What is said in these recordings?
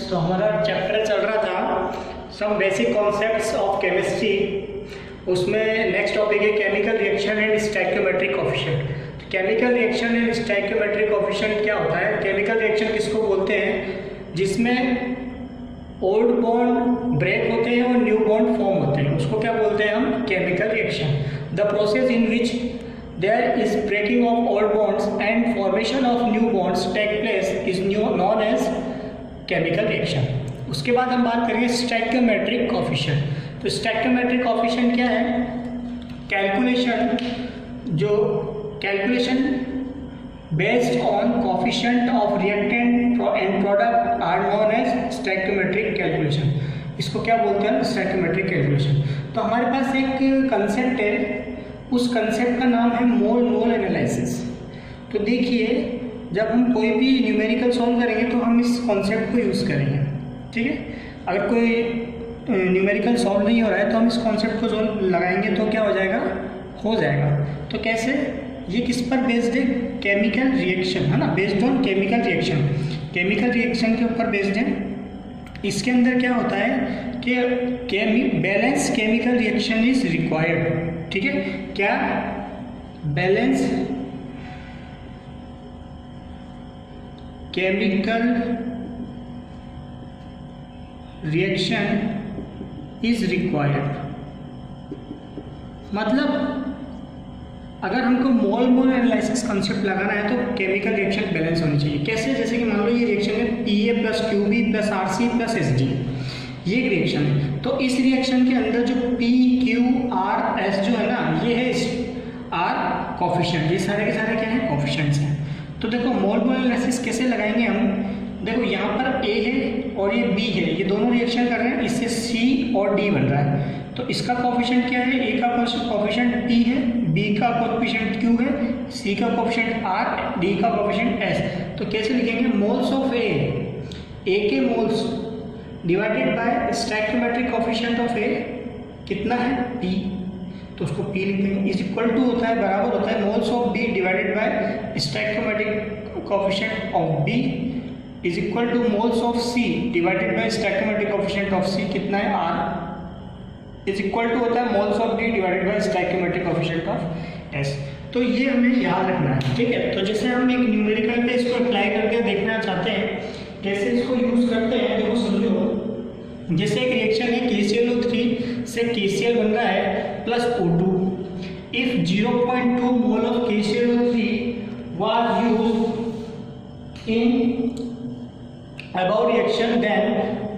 तो हमारा चैप्टर चल रहा था some basic concepts of chemistry. उसमें नेक्स्ट टॉपिक है chemical reaction and stoichiometric coefficient. तो chemical reaction and stoichiometric coefficient क्या होता है? केमिकल रिएक्शन किसको बोलते हैं? जिसमें ओल्ड बॉन्ड ब्रेक होते हैं और न्यू बॉन्ड फॉर्म होते हैं, उसको क्या बोलते हैं हम? Chemical reaction. The process in which there is breaking of old bonds and formation of new bonds take place is known as chemical reaction। उसके बाद हम बात करेंगे स्टोइकियोमेट्रिक कोएफिशिएंट। तो स्टोइकियोमेट्रिक कोएफिशिएंट क्या है? Calculation based on coefficient of reactant and product are known as stoichiometric calculation. इसको क्या बोलते हैं? Stoichiometric calculation. तो हमारे पास एक कंसेप्ट है, उस कंसेप्ट का नाम है मोल एनालिसिस। तो देखिए, जब हम कोई भी न्यूमेरिकल सॉल्व करेंगे तो हम इस कॉन्सेप्ट को यूज़ करेंगे, ठीक है। अगर कोई न्यूमेरिकल सॉल्व नहीं हो रहा है तो हम इस कॉन्सेप्ट को सॉल्व लगाएंगे तो क्या हो जाएगा? हो जाएगा। तो कैसे? ये किस पर बेस्ड है? केमिकल रिएक्शन, है ना, based on chemical reaction. Chemical reaction के ऊपर बेस्ड है। इसके अंदर क्या होता है कि balance chemical reaction is required, ठीक है। क्या? Balance chemical reaction is required. मतलब अगर हमको मोल एनालिसिस कंसेप्ट लगाना है तो केमिकल रिएक्शन बैलेंस होनी चाहिए। कैसे? जैसे कि मान लो ये रिएक्शन है Pa plus QB plus RC plus SG, ये एक रिएक्शन है। तो इस रिएक्शन के अंदर जो P, Q, R, S जो है ना, ये है R कोएफिशिएंट। ये सारे के सारे क्या हैं? कोएफिशिएंट्स हैं। तो देखो मोल एनालिसिस कैसे लगाएंगे हम? देखो यहाँ पर A है और ये B है, ये दोनों रिएक्शन कर रहे हैं, इससे C और D बन रहा है। तो इसका कोएफिशिएंट क्या है? A का कोएफिशिएंट P है, B का कोएफिशिएंट Q है, C का कोएफिशिएंट R, D का कोएफिशिएंट S। तो कैसे लिखेंगे? मोल्स ऑफ A के moles divided by stoichiometric coefficient of A कितना है? P। तो उसको P लिख देंगे। इज इक्वल टू होता है, बराबर होता है moles of B divided by stoichiometric coefficient of B is equal two moles of C divided by stoichiometric coefficient of C कितना है? R इज इक्वल टू होता है moles of D divided by stoichiometric coefficient of S। तो ये हमें याद रखना है, ठीक है। तो जैसे हम एक न्यूमेरिकल पे इसको अप्लाई करके देखना चाहते हैं कैसे इसको यूज करते हैं, देखो समझो। जैसे एक रिएक्शन है KClO3 से KCl बन रहा है plus O2। If 0.2 mole of KClO3 was used in above reaction, then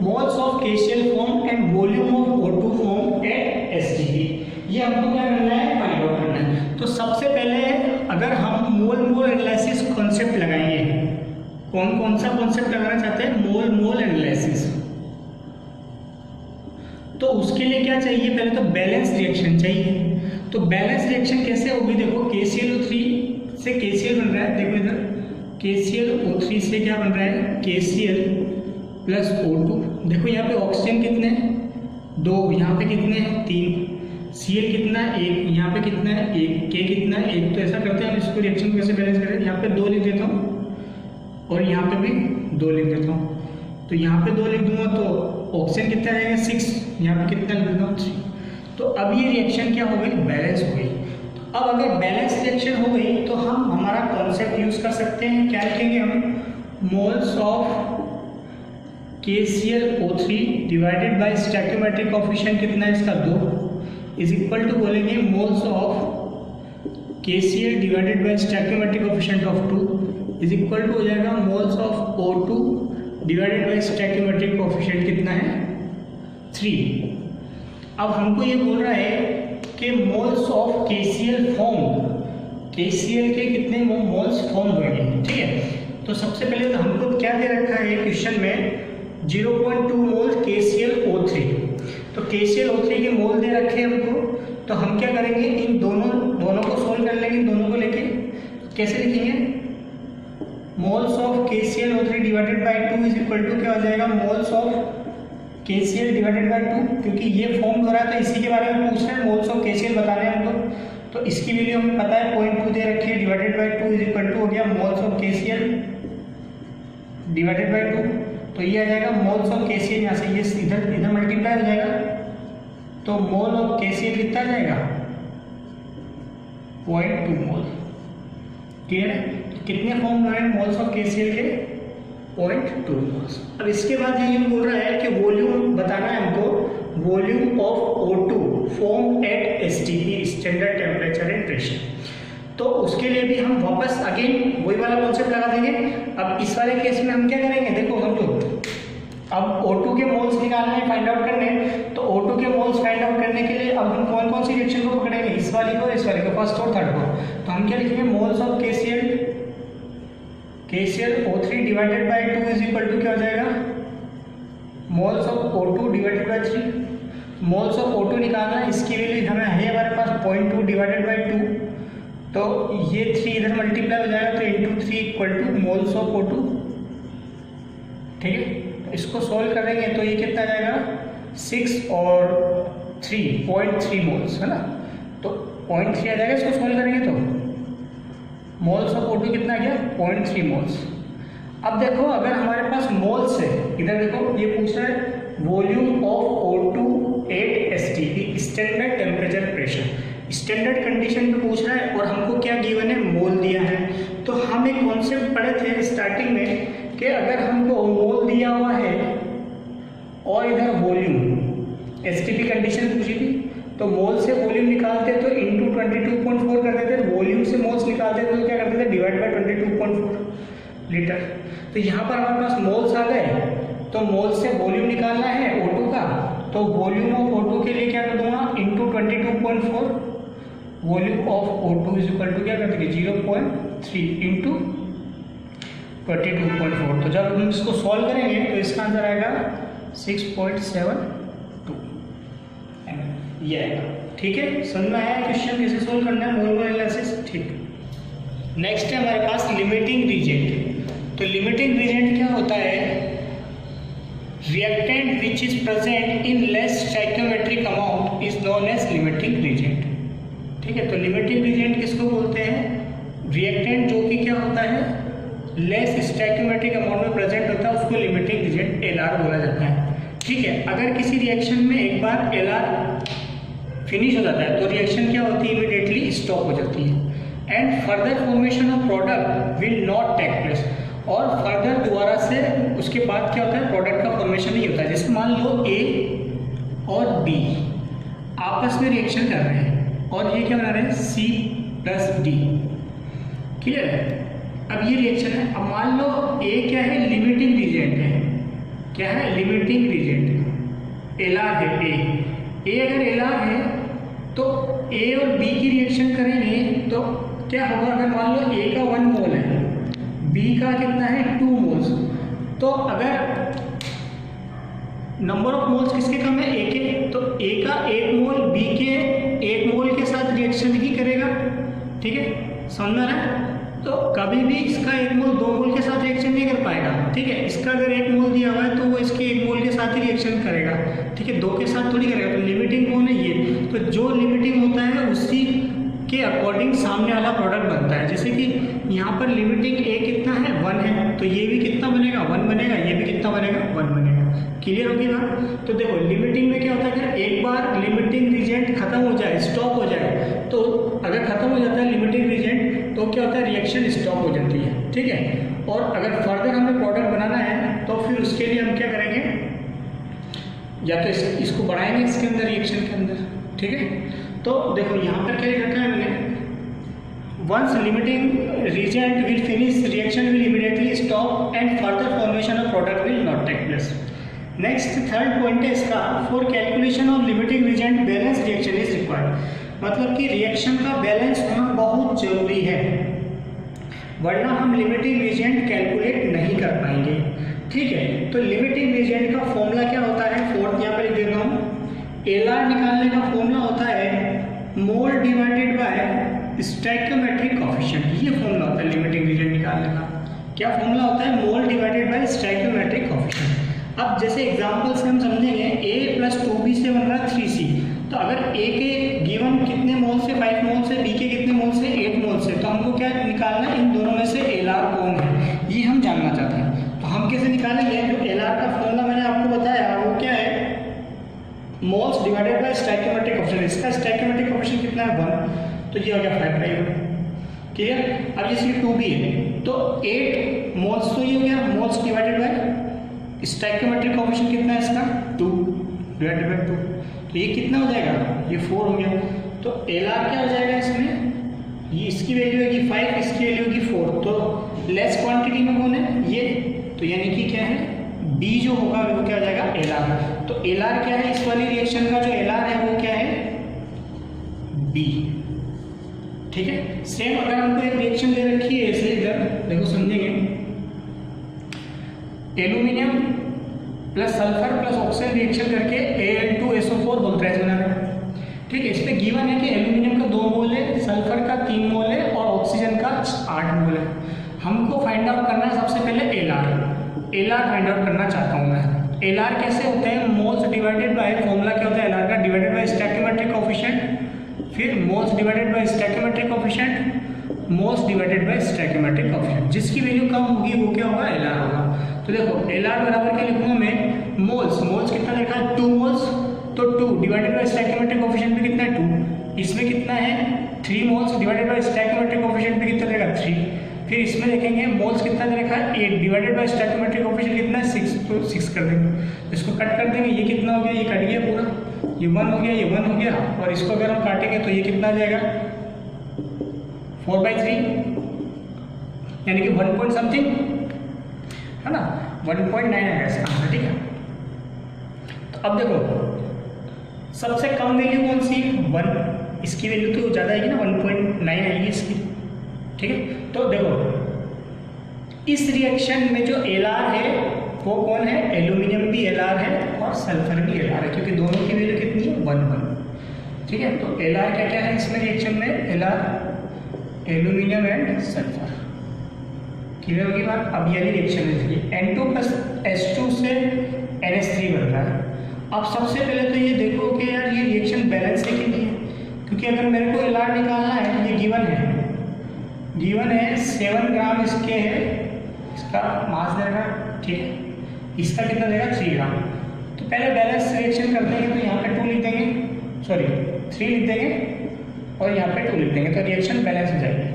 moles of KCl formed and volume of O2 formed at SGD। ये हमको क्या करना है? फाइंड आउट करना है। तो सबसे पहले अगर हम मोल एनालिसिस कॉन्सेप्ट लगाएंगे, कौन सा कॉन्सेप्ट लगाना चाहते हैं? मोल एनालिसिस। तो उसके लिए क्या चाहिए? पहले तो बैलेंस रिएक्शन चाहिए। तो बैलेंस रिएक्शन कैसे होगी? देखो KClO3 से KCl बन रहा है, देखो इधर KClO3 से क्या बन रहा है? KCl plus O2। देखो यहाँ पे ऑक्सीजन कितने हैं? 2, यहाँ पे कितने हैं? 3। Cl कितना है? 1। यहाँ पे कितना है? 1। K कितना है? 1। तो ऐसा करते हैं हम इसको रिएक्शन को कैसे बैलेंस करें? यहाँ पे 2 लिख देता हूँ और यहाँ पे भी 2 लिख देता हूँ। तो यहाँ पे 2 लिख दूंगा तो ऑक्सीजन कितना रहेगा? 6। यहाँ पे कितना लिख देता हूँ? 3। तो अब ये रिएक्शन क्या हो गई? बैलेंस हो गई। तो अब अगर बैलेंस रिएक्शन हो गई तो हम हमारा कॉन्सेप्ट यूज कर सकते हैं। क्या लिखेंगे हम? Moles of KClO3 divided by stoichiometric coefficient कितना है इसका? 2 इज इक्वल टू बोलेंगे moles of KCl divided by stoichiometric coefficient of 2 is equal to हो जाएगा moles of O2 divided by stoichiometric coefficient कितना है? 3। अब हमको ये बोल रहा है कि moles of KCl form, KCl के कितने मोल्स फॉर्म हुए, ठीक है। तो सबसे पहले तो हमको क्या दे रखा है क्वेश्चन में? 0.2 मोल KClO3। तो KClO3 के मोल दे रखे हैं हमको। तो हम क्या करेंगे? इन दोनों को सोल्व कर लेंगे, इन दोनों को लेके। कैसे लिखेंगे? Moles of KClO3 divided by 2 is equal to क्या हो जाएगा? Moles of KCl divided by 2, क्योंकि ये फॉर्म हो रहा है तो इसी के बारे में पूछ रहे हैं। मोल्स ऑफ KCl बताने हैं हमको। तो इसकी वैल्यू हमें पता है 0.2 दे रखी है, divided by 2 is equal to हो गया moles of KCl divided by 2। तो ये आ जाएगा मोल्स ऑफ KCl, यहाँ से ये इधर इधर मल्टीप्लाई हो जाएगा, तो मोल ऑफ KCl कितना आ जाएगा 0.2 मोल। क्लियर है? कितने फॉर्म बना है मोल्स ऑफ KCl के 0.2 मोल्स। अब इसके बाद ये बोल रहा है कि वॉल्यूम बताना है हमको, volume of O2 form at STP standard temperature and pressure. तो उसके लिए भी हम वापस अगेन वही वाला कॉन्सेप्ट लगा देंगे। अब इस वाले केस में हम क्या करेंगे, देखो समझो, अब O2 के मोल्स निकालने फाइंड आउट करने, तो O2 के मोल्स फाइंड आउट करने के लिए अब हम कौन कौन सी रिएक्शन को पकड़ेंगे, इस वाली को, इस वाली को, फर्स्ट और थर्ड को। तो हम क्या लिखेंगे, moles of KCl O3 divided by 2 is equal to क्या हो जाएगा, moles of O2 divided by 3। Moles of O2 निकालना, इसकी वैल्यू हमें है हमारे पास 0.2 डिवाइडेड बाय 2, तो ये 3 इधर मल्टीप्लाई हो जाएगा, तो into 3 equal two moles of O2। ठीक है, इसको सॉल्व करेंगे तो ये कितना आ जाएगा 6 और 3.3 मोल्स, है ना, तो 0.3 आ जाएगा। इसको सॉल्व करेंगे तो मोल्स ऑफ O2 कितना आ गया 0.3 मोल्स। अब देखो अगर हमारे पास मोल्स है, इधर देखो ये पूछ रहा है volume of O2 at STP standard temperature pressure, standard condition पे पूछ रहा है और हमको क्या गिवन है, मोल दिया है। तो हम एक कॉन्सेप्ट पढ़े थे स्टार्टिंग में कि अगर हमको मोल दिया हुआ है और इधर वॉल्यूम STP कंडीशन पूछी थी, तो मोल से वॉल्यूम निकालते तो इंटू 22.4 करते थे, वॉल्यूम से मोल्स निकालते तो क्या करते थे, डिवाइड बाय 22.4 लीटर। तो यहाँ पर हमारे पास मोल्स आ गए, तो मोल से वॉल्यूम निकालना है O2 का, तो वॉल्यूम ऑफ O2 के लिए क्या कर दूंगा, into 22.4, volume of O2 is equal to क्या कर देंगे 0.3 इंटू 22.4। तो जब हम इसको सॉल्व करेंगे तो इसका आंसर आएगा 6.72 ये आएगा। ठीक है, समझ में आया क्वेश्चन कैसे सॉल्व करना है, मोल एनालिसिस। ठीक, नेक्स्ट है हमारे पास लिमिटिंग रीजेंट। तो लिमिटिंग रीजेंट क्या होता है, reactant which is present in less stoichiometric amount is known as limiting reagent. ठीक है, तो लिमिटिंग रीजेंट किसको बोलते हैं, रिएक्टेंट जो कि क्या होता है लेस स्टोइकियोमेट्रिक अमाउंट में प्रेजेंट होता है, उसको लिमिटिंग रीजेंट LR बोला जाता है। ठीक है, अगर किसी रिएक्शन में एक बार LR फिनिश हो जाता है तो रिएक्शन क्या होती है, इमीडिएटली स्टॉप हो जाती है and further formation of product will not take place, और फर्दर दोबारा से उसके बाद क्या होता है, प्रोडक्ट का फॉर्मेशन नहीं होता है। जैसे मान लो A और B आपस में रिएक्शन कर रहे हैं और ये क्या बना रहे हैं C+D। क्लियर है, अब ये रिएक्शन है। अब मान लो A क्या है, लिमिटिंग रीजेंट है, क्या है लिमिटिंग रीजेंट, LR है A अगर LR है तो A और B की रिएक्शन करेंगे तो क्या होगा, अगर मान लो A का 1 मोल है, B का कितना है 2 मोल्स, तो अगर नंबर ऑफ मोल्स किसके कम है, A के, तो A का 1 मोल B के 1 मोल के साथ रिएक्शन ही करेगा। ठीक है, समझ में आ रहा है, तो कभी भी इसका 1 मोल 2 मोल के साथ रिएक्शन नहीं कर पाएगा। ठीक है, इसका अगर 1 मोल दिया हुआ है तो वो इसके 1 मोल के साथ ही रिएक्शन करेगा। ठीक है, 2 के साथ थोड़ी करेगा। तो लिमिटिंग कौन है, ये। तो जो लिमिटिंग होता है उसी के अकॉर्डिंग सामने वाला प्रोडक्ट बनता है। जैसे कि यहाँ पर लिमिटिंग A कितना है 1 है, तो ये भी कितना बनेगा 1 बनेगा, ये भी कितना बनेगा 1 बनेगा। क्लियर होगी बात। तो देखो लिमिटिंग में क्या होता है, अगर एक बार लिमिटिंग रीजेंट खत्म हो जाए, स्टॉप हो जाए, तो अगर खत्म हो जाता है लिमिटिंग रीजेंट तो क्या होता है, रिएक्शन स्टॉप हो जाती है। ठीक है, और अगर फर्दर हमें प्रोडक्ट बनाना है तो फिर उसके लिए हम क्या करेंगे, या तो इसको बढ़ाएंगे इसके अंदर, रिएक्शन के अंदर। ठीक है, तो देखो यहाँ पर क्या लिखा है हमने, once limiting reagent will finish reaction will immediately stop and further formation of product will not take place. Next third point है इसका, for calculation of limiting reagent balance reaction is required. मतलब कि रिएक्शन का balance होना बहुत जरूरी है, वरना हम लिमिटिंग रीजेंट कैलकुलेट नहीं कर पाएंगे। ठीक है, तो लिमिटिंग रीजेंट का फॉर्मूला क्या होता है, फोर्थ यहाँ पर लिख देता हूँ, LR निकालने का फॉर्मूला होता है मोल डिवाइडेड बाय स्टोइकियोमेट्रिक कोएफिशिएंट। ये फॉर्मूला होता है लिमिटिंग रीजेंट निकालने का। क्या फॉर्मूला होता है, मोल डिवाइडेड बाय स्टोइकियोमेट्रिक कोएफिशिएंट। अब जैसे एग्जांपल से हम समझेंगे, A + 2B से बन रहा 3C, तो अगर A के गिवन कितने मोल से 5 मोल से, B के कितने मोल से 8 मोल से, तो हमको क्या निकालना है, इन दोनों में से LR कौन है ये हम जानना चाहते हैं। तो हम हम कैसे निकालेंगे? जो एलआर का फॉर्मूला मैंने आपको बताया वो क्या है, moles divided by stoichiometric coefficient. इसका स्टोइकियोमेट्रिक कोएफिशिएंट कितना है 1, तो ये हो गया 5/1। क्लियर? अब जैसे 2 भी है तो 8 मोल्स, तो ये हो गया moles divided by stoichiometric coefficient कितना है इसका 2 डिवाइडेड बाय 2, तो ये कितना हो जाएगा, ये 4 हो गया। तो एलआर क्या हो जाएगा इसमें, ये इसकी वैल्यू होगी 5, इसकी वैल्यू होगी 4, तो लेस क्वांटिटी में कौन है ये, तो यानी कि क्या है बी जो होगा वो क्या हो जाएगा एलआर। तो एलआर क्या है इस वाली रिएक्शन का, जो एलआर है वो क्या है बी। ठीक है, सेम अगर हमको एक रिएक्शन दे रखी है ऐसे, इधर देखो समझेंगे, aluminium plus sulphur plus oxygen reaction करके Al2SO4 बोल्ट्राइज बना रहे हैं। ठीक है, इस पे गिवन है कि एल्यूमिनियम का 2 मोल है, सल्फर का 3 मोल है और ऑक्सीजन का 8 मोल है। हमको फाइंड आउट करना है सबसे पहले एलआर फाइंड आउट करना चाहता हूँ मैं। एलआर कैसे होते हैं, मोल्स डिवाइडेड बाय, फॉर्मूला क्या होता है एलआर का, डिवाइडेड बाय स्टोइकियोमेट्रिक कोएफिशिएंट, फिर moles divided by stoichiometric coefficient, moles divided by stoichiometric coefficient. जिसकी वैल्यू कम होगी वो क्या होगा एलआर होगा। तो देखो एलआर बराबर क्या लिखूंगा मैं, मोल्स कितना लिखा है 2 मोल्स, तो 2 डिवाइडेड बाय स्टोइकियोमेट्रिक कोएफिशिएंट भी कितना है 2, इसमें कितना है 3 moles divided by stoichiometric coefficient भी कितना देगा 3, फिर इसमें देखेंगे मोल्स कितना दे रखा है 8 डिवाइडेड बाय स्टोइकियोमेट्रिक कोएफिशिएंट कितना है 6, तो 6 कर देंगे, इसको कट कर देंगे, ये कितना हो गया, ये कट गया पूरा, ये 1 हो गया, ये 1 हो गया, और इसको अगर हम काटेंगे तो ये कितना आ जाएगा 4/3, यानी कि 1 पॉइंट समथिंग है ना, 1.9 है इसका आंसर। ठीक है, तो अब देखो सबसे कम वैल्यू कौन सी 1, इसकी वैल्यू तो ज़्यादा आएगी ना 1.9 आएगी इसकी। ठीक है, तो देखो इस रिएक्शन में जो एलआर है वो कौन है, एल्यूमिनियम भी एलआर है और सल्फर भी एलआर है, क्योंकि दोनों की वैल्यू कितनी है 1, 1। ठीक है, तो एलआर क्या क्या है इसमें रिएक्शन में, LR aluminium and sulphur. Clear होगी बात? अब ये रिएक्शन है N2 प्लस H2 से NH3 बन रहा है। अब सबसे पहले तो ये देखो कि यार ये रिएक्शन बैलेंस है कि नहीं है, क्योंकि अगर मेरे को एलआर निकालना है, ये गिवन है 7 ग्राम इसके है, इसका मास देगा। ठीक है, इसका कितना देगा 3 ग्राम। तो पहले बैलेंस रिएक्शन कर देंगे, तो यहाँ पे 2 लिख देंगे, सॉरी 3 लिख देंगे और यहाँ पे 2 लिख देंगे, तो रिएक्शन बैलेंस हो जाएगी।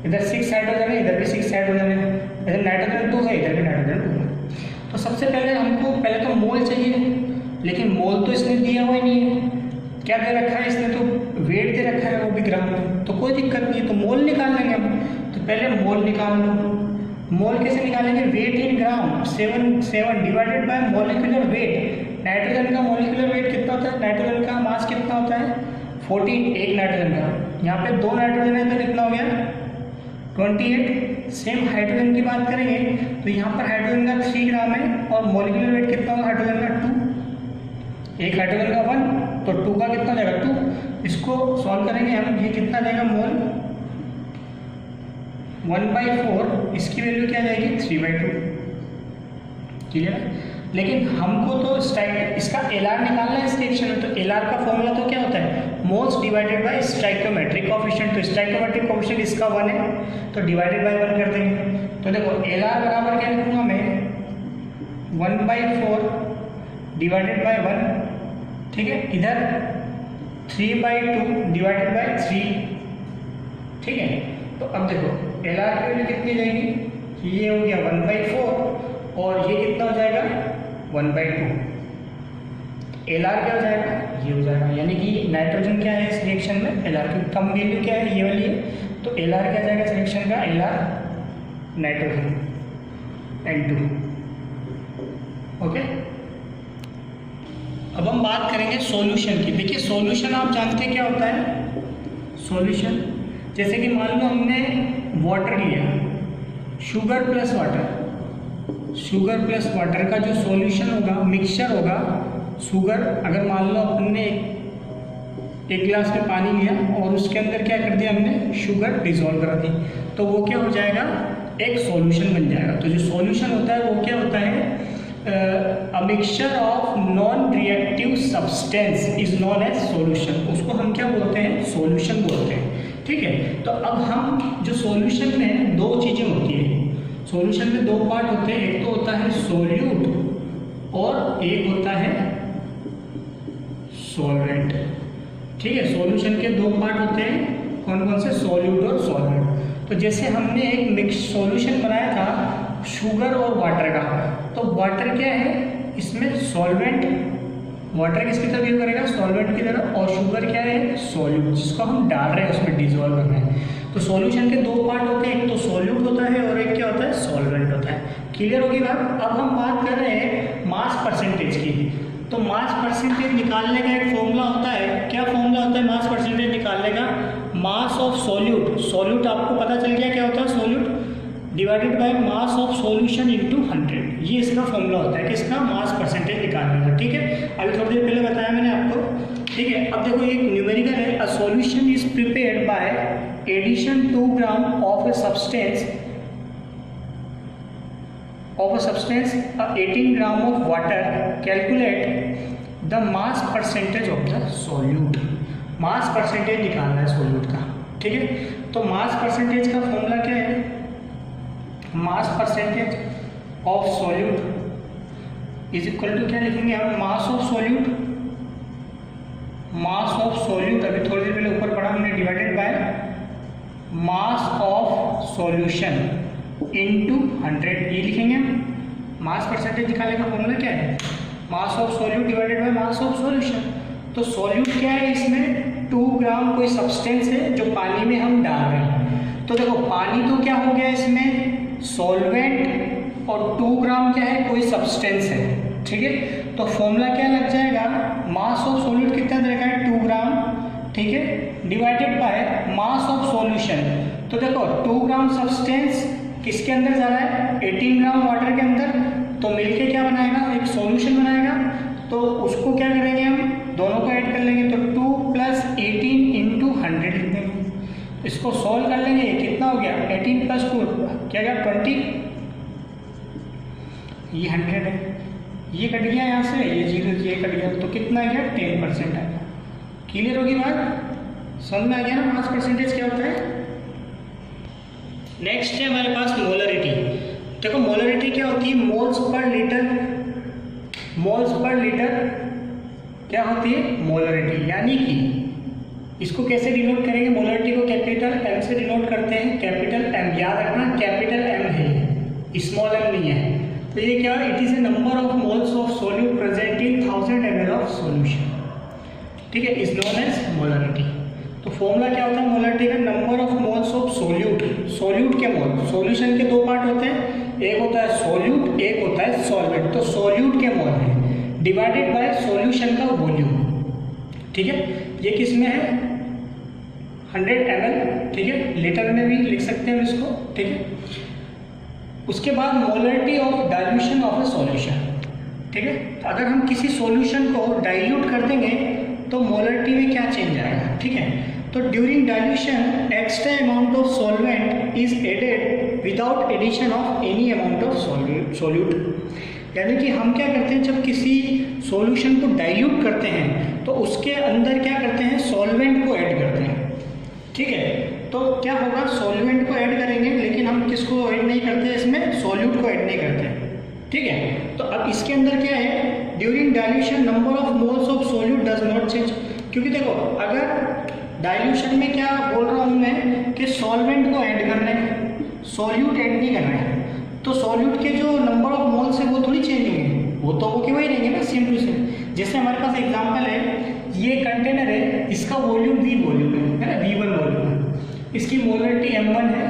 इधर 6 हाइड्रोजन है, इधर भी 6 हाइड्रोजन है, इधर नाइट्रोजन 2 है, इधर भी नाइट्रोजन 2 है। तो सबसे पहले हमको पहले तो मोल चाहिए, लेकिन मोल तो इसने दिया हुआ ही नहीं है, क्या दे रखा है इसने, तो वेट दे रखा है वो भी ग्राम में, तो कोई दिक्कत नहीं है, तो मोल निकाल लेंगे हम। तो पहले मोल निकाल लो, मोल कैसे निकालेंगे, weight in gram 7 divided by molecular weight. Nitrogen का मॉलिक्यूलर वेट कितना होता है, नाइट्रोजन का मास कितना होता है 14, एक नाइट्रोजन का, यहाँ पे 2 नाइट्रोजन है तो कितना हो गया 28। सेम हाइड्रोजन की बात करेंगे तो यहाँ पर हाइड्रोजन का 3 ग्राम है और मॉलिक्यूलर वेट कितना होगा हाइड्रोजन का 2, एक हाइड्रोजन का 1, तो 2 का कितना जाएगा 2। इसको सॉल्व करेंगे हम, ये कितना जाएगा मोल 1/4, इसकी वैल्यू क्या जाएगी 3/2। क्लियर है, लेकिन हमको तो इसका एलआर निकालना है इस रिएक्शन में, तो एलआर का फॉर्मूला तो क्या होता है moles divided by stoichiometric coefficient. तो स्टोइकियोमेट्रिक कोएफिशिएंट इसका 1 है, तो डिवाइडेड बाय 1 कर देंगे। तो देखो एलआर बराबर क्या लिखूंगा मैं 1/4 डिवाइडेड बाय 1। ठीक है, इधर 3/2 डिवाइडेड बाय 3। ठीक है, तो अब देखो एलआर की वैल्यू कितनी जाएगी, ये हो गया 1/4 और ये कितना हो जाएगा 1/2। एलआर क्या हो जाएगा, ये हो जाएगा, यानी कि नाइट्रोजन क्या है इस रिएक्शन में एलआर की कम वैल्यू क्या है ये वाली है, तो एलआर क्या जाएगा इस रिएक्शन का, एलआर नाइट्रोजन N2। ओके, अब हम बात करेंगे सॉल्यूशन की। देखिए सॉल्यूशन आप जानते हैं क्या होता है, सॉल्यूशन जैसे कि मान लो हमने वाटर लिया, शुगर प्लस वाटर का जो सॉल्यूशन होगा, मिक्सचर होगा, शुगर अगर मान लो हमने एक गिलास में पानी लिया और उसके अंदर क्या कर दिया हमने शुगर डिजोल्व करा दी, तो वो क्या हो जाएगा एक सॉल्यूशन बन जाएगा। तो जो सॉल्यूशन होता है वो क्या होता है, a mixture of non reactive substance is known as solution, उसको हम क्या बोलते हैं सॉल्यूशन बोलते हैं। ठीक है, तो अब हम जो सॉल्यूशन में 2 चीज़ें होती है, सॉल्यूशन में दो पार्ट होते हैं, एक तो होता है सोल्यूट और एक होता है सॉल्वेंट। ठीक है, सॉल्यूशन के दो पार्ट होते हैं, कौन कौन से, सोल्यूट और सॉल्वेंट। तो जैसे हमने एक मिक्स सॉल्यूशन बनाया था शुगर और वाटर का, तो वाटर क्या है इसमें सॉल्वेंट, वाटर किसकी तरह यूज करेगा, सॉल्वेंट की तरह, और शुगर क्या है सोल्यूट, जिसको हम डाल रहे हैं उसमें डिजोल्व कर रहे हैं। तो सॉल्यूशन के दो पार्ट होते हैं, एक तो सोल्यूट होता है और एक क्या होता है, सॉल्वेंट होता है। क्लियर होगी बात। अब हम बात कर रहे हैं मास परसेंटेज की। तो मास परसेंटेज निकालने का एक फॉर्मूला होता है, क्या फॉर्मूला होता है मास परसेंटेज निकालने का, मास ऑफ सोल्यूट, सोल्यूट आपको पता चल गया क्या होता है, solute divided by mass of solution into 100, ये इसका फॉर्मूला होता है किसका, मास परसेंटेज निकालने का। ठीक है, अभी थोड़ी देर पहले बताया मैंने आपको। ठीक है, अब देखो एक न्यूमेरिकल है, a solution is prepared by addition 2 gram of a substance 18 gram of water, calculate the mass percentage of the solute. Mass percentage निकालना है सोल्यूट का। ठीक है, तो मास परसेंटेज का फॉर्मूला क्या है, mass percentage of solute is equal to क्या लिखेंगे हम, mass of solute, mass of solute अभी थोड़ी देर पहले ऊपर पढ़ा हमने, divided by mass of solution into 100, ये लिखेंगे हम। मास परसेंटेज निकालने का फॉर्मूला क्या है, मास of solute divided by mass of solution. तो सोल्यूट क्या है इसमें, 2 ग्राम कोई सब्सटेंस है जो पानी में हम डाल रहे हैं। तो देखो पानी तो क्या हो गया इसमें सॉल्वेंट, और 2 ग्राम क्या है, कोई सब्सटेंस है। ठीक है, तो फॉर्मूला क्या लग जाएगा, मास ऑफ सोल्यूट कितना रहेगा, 2 ग्राम। ठीक है, divided by mass of solution. तो देखो 2 ग्राम सब्सटेंस किसके अंदर जा रहा है, 18 ग्राम वाटर के अंदर, तो मिलके क्या बनाएगा, एक सॉल्यूशन बनाएगा। तो उसको क्या करेंगे हम, दोनों को ऐड कर लेंगे, तो 2 + 18 × 100 लिख देंगे। इसको सॉल्व कर लेंगे, कितना हो गया, 18 + 2 क्या गया 20, ये 100 है, ये कट गया यहाँ से, ये 0 ये कट गया, तो कितना गया 10% आएगा। क्लियर होगी बात, समझ में आ गया ना मास परसेंटेज क्या होता है। नेक्स्ट है हमारे पास मोलरिटी। देखो मोलरिटी क्या होती है, moles per litre, moles per litre क्या होती है मोलरिटी, यानी कि इसको कैसे डिनोट करेंगे, मोलरिटी को कैपिटल एम से डिनोट करते हैं, कैपिटल एम, याद रखना कैपिटल एम है, स्मॉल एम नहीं है। तो ये क्या है, it is a number of moles of solute present in 1000 ml of solution. ठीक है, इज नोन एज मोलरिटी। तो फॉर्मूला क्या होता है मोलरिटी का, number of moles of solute, solute के मोल, सॉल्यूशन के दो पार्ट होते हैं, एक होता है सोल्यूट, एक होता है सॉल्वेंट। तो सोल्यूट के मोल है डिवाइडेड बाय सॉल्यूशन का वॉल्यूम। ठीक है, ये किस में है 100 ml। ठीक है, लीटर में भी लिख सकते हैं इसको। ठीक है, उसके बाद molarity of dilution of a solution. ठीक है, अगर हम किसी सॉल्यूशन को डाइल्यूट कर देंगे तो मोलरिटी में क्या चेंज आएगा। ठीक है, तो during dilution extra amount of solvent is added without addition of any amount of solute. यानी कि हम क्या करते हैं, जब किसी सॉल्यूशन को डाइल्यूट करते हैं तो उसके अंदर क्या करते हैं, सॉल्वेंट को ऐड करते हैं। ठीक है, तो क्या होगा, सॉल्वेंट को ऐड करेंगे लेकिन हम किसको ऐड नहीं करते, इसमें सोल्यूट को ऐड नहीं करते। ठीक है, तो अब इसके अंदर क्या है, during dilution number of moles of solute does not change. क्योंकि देखो अगर डाइल्यूशन में क्या बोल रहा हूँ मैं कि सॉल्वेंट को ऐड कर रहे हैं, सोल्यूट ऐड नहीं कर रहे हैं, तो सोल्यूट के जो नंबर ऑफ मोल्स है वो थोड़ी चेंज होंगे, वो तो वो वही रहेंगे ना, सेम टू सेम। जैसे हमारे पास एग्जांपल है, ये कंटेनर है, इसका वॉल्यूम V वॉल्यूम है ना, V1 वॉल्यूम है, इसकी मोलरिटी M1 है।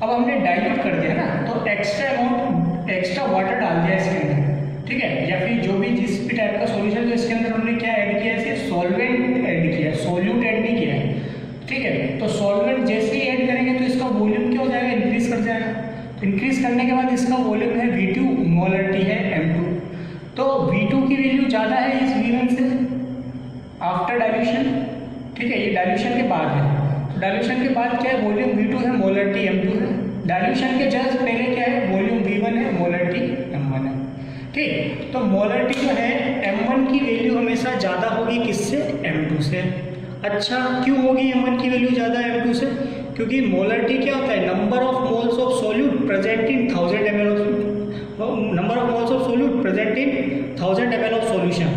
अब हमने डाइल्यूट कर दिया ना, तो एक्स्ट्रा वाटर डाल दिया इसके अंदर। ठीक है, या फिर जो भी जिस भी टाइप का सॉल्यूशन, तो इसके अंदर हमने क्या ऐड किया, इसे सॉल्वेंट ऐड किया, सोल्यूट ऐड नहीं किया है। ठीक है, तो सॉल्वेंट जैसे ही ऐड करेंगे तो इसका वॉल्यूम क्या हो जाएगा, इंक्रीज कर जाएगा। तो इंक्रीज करने के बाद इसका वॉल्यूम है V2, मोलरिटी है M2। तो V2 की वैल्यू ज़्यादा है इस V1 से आफ्टर डाइल्यूशन। ठीक है, ये डाइल्यूशन के बाद है, तो डाइल्यूशन के बाद क्या है, वॉल्यूम V2 है, मोलरिटी M2 है। डाइल्यूशन के जस्ट पहले क्या है, वॉल्यूम V1 है, मोलरिटी M1 है। ठीक, तो मोलरिटी जो है M1 की वैल्यू हमेशा ज़्यादा होगी किससे, M2 से। अच्छा, क्यों होगी M1 की वैल्यू ज़्यादा M2 से, क्योंकि मोलरिटी क्या होता है, number of moles of solute present in 1000 ml of, number of moles of solute present in 1000 ml of solution,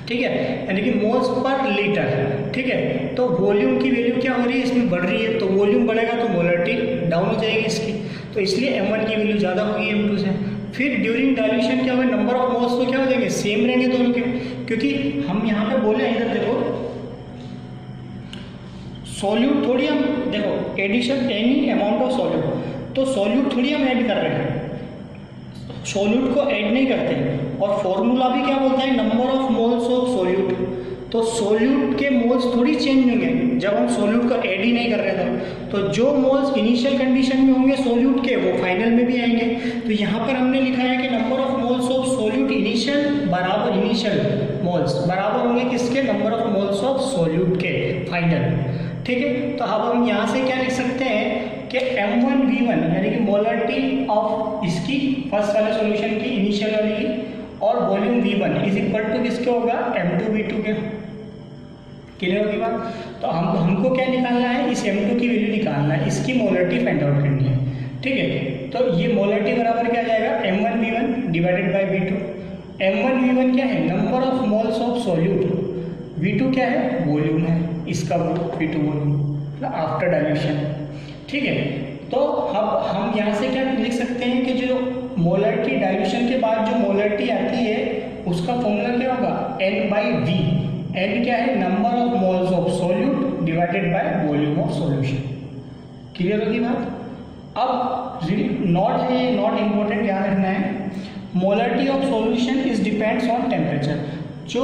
ठीक है, यानी कि मोल्स पर लीटर, ठीक है। तो वॉल्यूम की वैल्यू क्या हो रही है, इसमें बढ़ रही है, तो वॉल्यूम बढ़ेगा तो मोलरिटी डाउन हो जाएगी इसकी, तो इसलिए m1 की वैल्यू ज़्यादा होगी m2 से। फिर ड्यूरिंग डाइल्यूशन क्या होगा, नंबर ऑफ मोल्स तो क्या हो जाएंगे, सेम रहेंगे दोनों के, क्योंकि हम यहाँ पे बोले, इधर देखो सॉल्यूट थोड़ी हम, देखो addition any amount of solute, तो सॉल्यूट थोड़ी हम ऐड कर रहे हैं, सॉल्यूट को ऐड नहीं करते, और फॉर्मूला भी क्या बोलता है, number of moles of solute, तो सॉल्यूट के मोल्स थोड़ी चेंज होंगे जब हम सॉल्यूट को ऐड ही नहीं कर रहे थे, तो जो मोल्स इनिशियल कंडीशन में होंगे सॉल्यूट के वो फाइनल में भी आएंगे। तो यहाँ पर हमने लिखा है कि number of moles of solute initial बराबर, इनिशियल मोल्स बराबर होंगे किसके, number of moles of solute के फाइनल, ठीक है। तो अब हम यहाँ से क्या लिख सकते हैं कि m1v1 यानी कि मोलरिटी ऑफ इसकी फर्स्ट वाले सॉल्यूशन की इनिशियल वाली की, और volume v1 is equal to किसके होगा, m2v2 के, क्लियर होगी बात। तो हमको क्या निकालना है, इस m2 की वैल्यू निकालना है, इसकी मोलरिटी फाइंड आउट करनी है, ठीक है। तो ये मोलरिटी बराबर क्या जाएगा, m1v1 divided by v2, m1v1 क्या है, number of moles of solute, v2 क्या है, वॉल्यूम है इसका, v2 वॉल्यूम आफ्टर डाइल्यूशन, ठीक है। तो अब हम यहाँ से क्या लिख सकते हैं कि जो मोलरिटी डाइल्यूशन के बाद जो मोलरिटी आती है उसका फॉर्मूला क्या होगा, n/v, n क्या है, number of moles of solute divided by volume of solution, clear होगी बात। अब नॉट है, नॉट इम्पोर्टेंट याद रखना है, molarity of solution is depends on temperature, जो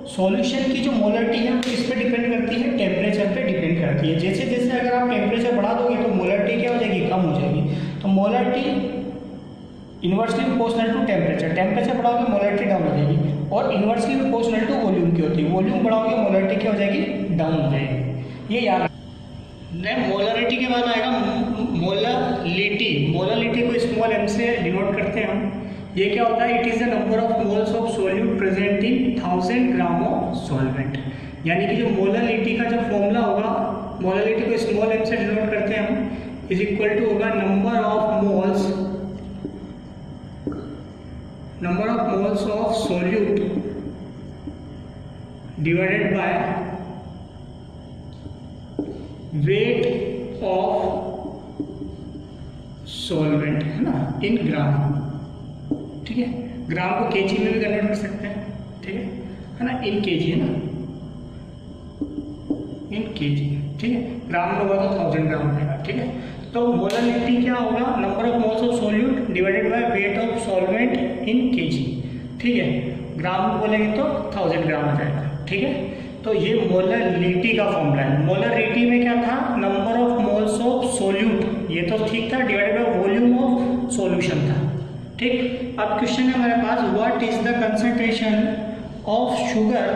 सॉल्यूशन की जो मोलरिटी है वो किस पे डिपेंड करती है, टेम्परेचर पे डिपेंड करती है। जैसे जैसे अगर आप टेम्परेचर बढ़ा दोगे तो मोलरिटी क्या हो जाएगी, कम हो जाएगी। तो molarity inversely proportional to temperature, temperature बढ़ाओगे मोलरिटी डाउन हो जाएगी, और इन्वर्सली प्रोपोर्शनल टू वॉल्यूम की होती है, वॉल्यूम बढ़ाओगे मोलरिटी क्या हो जाएगी, डाउन हो जाएगी, ये याद। मोलरिटी के बाद आएगा मोलरिटी, मोलरिटी को स्मॉल m से डिनोट करते हैं हम, ये क्या होता है, it is the number of moles of solute present in 1000 gram of solvent, यानी कि जो मोलरिटी का जो फॉर्मूला होगा, मोलरिटी को स्मॉल m से डिनोट करते हैं हम, इज इक्वल टू होगा number of moles of solute divided by weight of solvent, है ना, इन ग्राम, ठीक है। ग्राम को केजी में भी कन्वर्ट कर सकते हैं, ठीक है ना, इन केजी, है ना, इन केजी, ठीक है। ग्राम में होगा तो 1000 ग्राम रहेगा, ठीक है। तो मोलरिटी क्या होगा, number of moles of solute divided by weight of solvent in KG, ठीक है। ग्राम में बोलेंगे तो 1000 ग्राम हो जाएगा, ठीक है। तो ये मोलरिटी का फॉर्मूला है। मोलरिटी में क्या था, number of moles of solute, ये तो ठीक था, divided by volume of solution था, ठीक। अब क्वेश्चन है हमारे पास, what is the concentration of sugar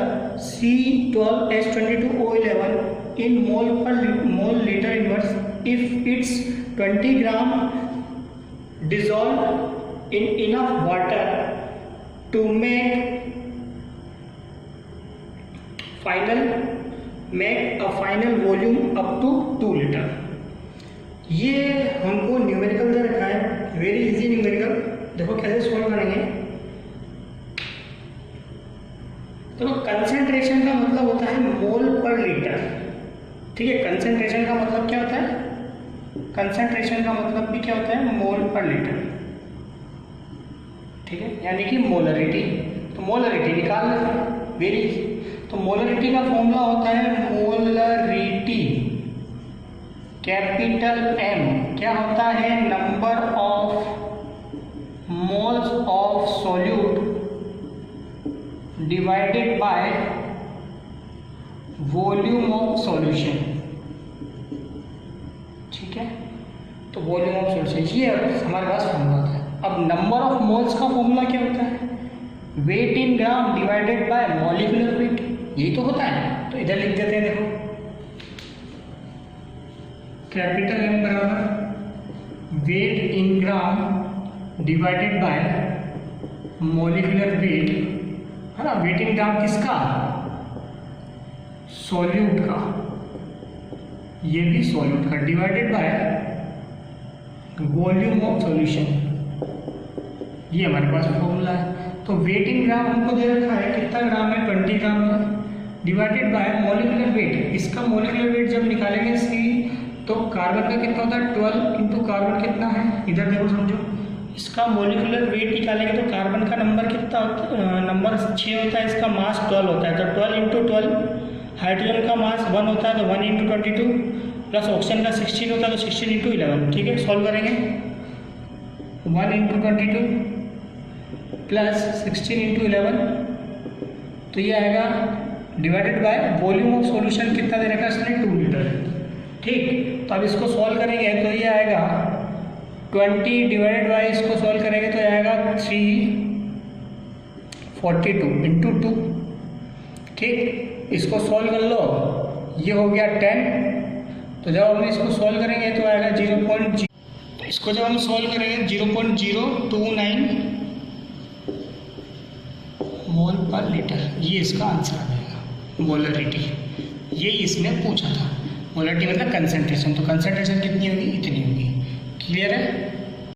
C12H22O11 in mole per mole litre inverse if it's 20 gram dissolved in enough water to make a final volume up to 2 litre. ये हमको numerical दे रखा है, वेरी इजी न्यूमेरिकल, देखो कैसे solve करेंगे। तो concentration का मतलब होता है मोल पर लीटर, ठीक है। कंसेंट्रेशन का मतलब क्या होता है, कंसेंट्रेशन का मतलब भी क्या होता है, मोल पर लीटर, ठीक है, यानी कि मोलरिटी। तो मोलरिटी निकाल लेते हैं, वेरी इजी। तो मोलरिटी का फॉर्मूला होता है मोलरिटी कैपिटल M क्या होता है, number of moles of solute divided by volume of solution, ठीक है। तो वॉल्यूम ऑफ सॉल्यूशन ये हमारे पास फॉर्मूला होता है। अब नंबर ऑफ मोल्स का फॉर्मूला क्या होता है, weight in gram divided by molecular weight, यही तो होता है। तो इधर लिख देते हैं, देखो कैपिटल M बराबर weight in gram divided by molecular weight, है ना। वेट इन ग्राम किसका, सॉल्यूट का, ये भी सॉल्यूट का divided by volume of solution, ये हमारे पास फॉर्मूला है। तो वेट इन ग्राम हमको दे रखा है, कितना ग्राम है, 20 ग्राम है, डिवाइडेड बाय मॉलिक्यूलर वेट। इसका मॉलिक्यूलर वेट जब निकालेंगे सी, तो कार्बन का कितना होता है 12 इंटू कार्बन कितना है, इधर देखो समझो, इसका मॉलिक्यूलर वेट निकालेंगे तो कार्बन का नंबर कितना होता है, नंबर 6 होता है, इसका मास 12 होता है, तो 12 इंटू 12। हाइड्रोजन का मास 1 होता है, तो 1 इंटू 22 प्लस ऑक्सीजन का 16 होता है, तो 16 इंटू 11। ठीक है, सॉल्व करेंगे, 1 इंटू 22 प्लस 16 इंटू 11, तो ये आएगा divided by volume of solution कितना दे रखा है इसने, 2 लीटर। ठीक, तो अब इसको सॉल्व करेंगे तो ये आएगा 20 डिवाइडेड बाय, इसको सॉल्व करेंगे तो आएगा 342 इंटू 2। ठीक, इसको सॉल्व कर लो, ये हो गया 10। तो जब हम इसको सॉल्व करेंगे तो आएगा 0.0, तो इसको जब हम सॉल्व करेंगे 0.029 मोल पर लीटर, ये इसका आंसर आ जाएगा। मोलरिटी ये इसने पूछा था, मोलरिटी मतलब कंसंट्रेशन, तो कंसंट्रेशन कितनी होगी, इतनी होगी। क्लियर है।